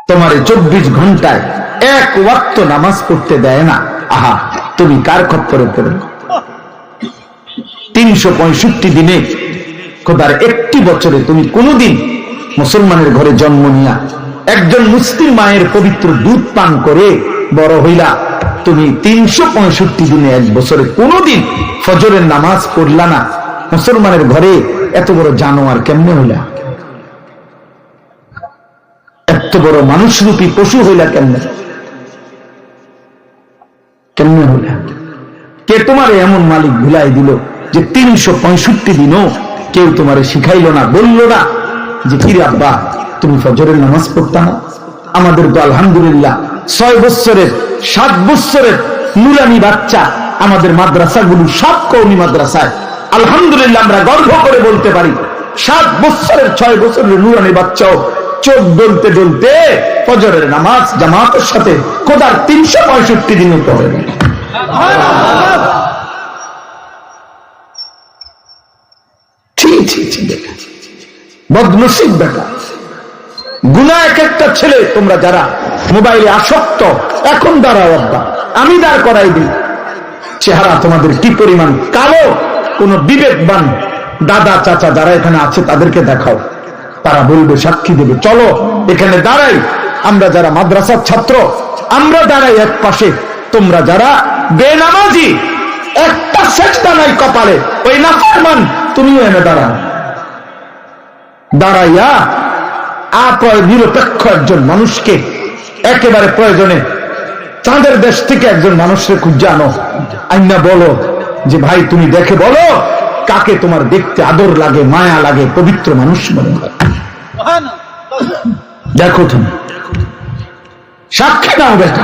তোমার 24 ঘন্টায় এক ওয়াক্ত নামাজ পড়তে দেয় না, আহা তুমি কার খপ্পরে পড়ো? 365 দিনে খোদার একটি বছরে তুমি কোনদিন মুসলমানের ঘরে জন্ম নিয়া একজন মুসলিম মায়ের পবিত্র দুধ পান করে বড় হইলা, তুমি 365 দিনে এক বছরে কোনদিন ফজরের নামাজ পড়লা না, মুসলমানের ঘরে এত বড় জানোয়ার কেমনে হইলা? এত বড় মানুষরূপী পশু হইলা কেমনে? কেমনে হইলা? কে তোমার এমন মালিক ভুলাই দিল যে 365 দিনও কেউ তোমারে শিখাইলো না, বললো না যে কিরে আব্বা তুমি ফজরের নামাজ পড়তা না? আমাদের তো আলহামদুলিল্লাহ 6 বছরের 7 বছরের নুরানি বাচ্চা আমাদের মাদ্রাসাগুলো সব কওমি মাদ্রাসায়, আলহামদুলিল্লাহ আমরা গর্ব করে বলতে পারি 7 বছরের 6 বছরের নুরানি বাচ্চাও চোখ বলতে বলতে ফজরের নামাজ জামাতের সাথে খোদার 365 দিনও পড়ে। বদনসিব বেটা, গুনাহ এক একটা ছেলে। তোমরা যারা মোবাইলে আসক্ত, এখন দাঁড়াও আব্বা, আমি দাঁড় করাই দিই। চেহারা তোমাদের কি পরিমাণ কালো, কোন বিবেকবান দাদা চাচা যারা এখানে আছে তাদেরকে দেখাও, তারা বলবে, সাক্ষী দেবে। চলো এখানে দাঁড়াই, আমরা যারা মাদ্রাসার ছাত্র আমরা দাঁড়াই এক পাশে, তোমরা যারা বেনামাজি একটা সেজদা নাই কপালে, ওই নাফরমান তুমিও এনে দাঁড়াও। দাঁড়াইয়া নিরপেক্ষ একজন মানুষকে, একেবারে প্রয়োজনে চাঁদের দেশ থেকে একজন মানুষকে খুঁজে আনো, আইনা বলো যে ভাই তুমি দেখে বলো কাকে তোমার দেখতে আদর লাগে, মায়া লাগে, পবিত্র মানুষ মনে হয়, দেখো তুমি সাক্ষী নাও বেটা।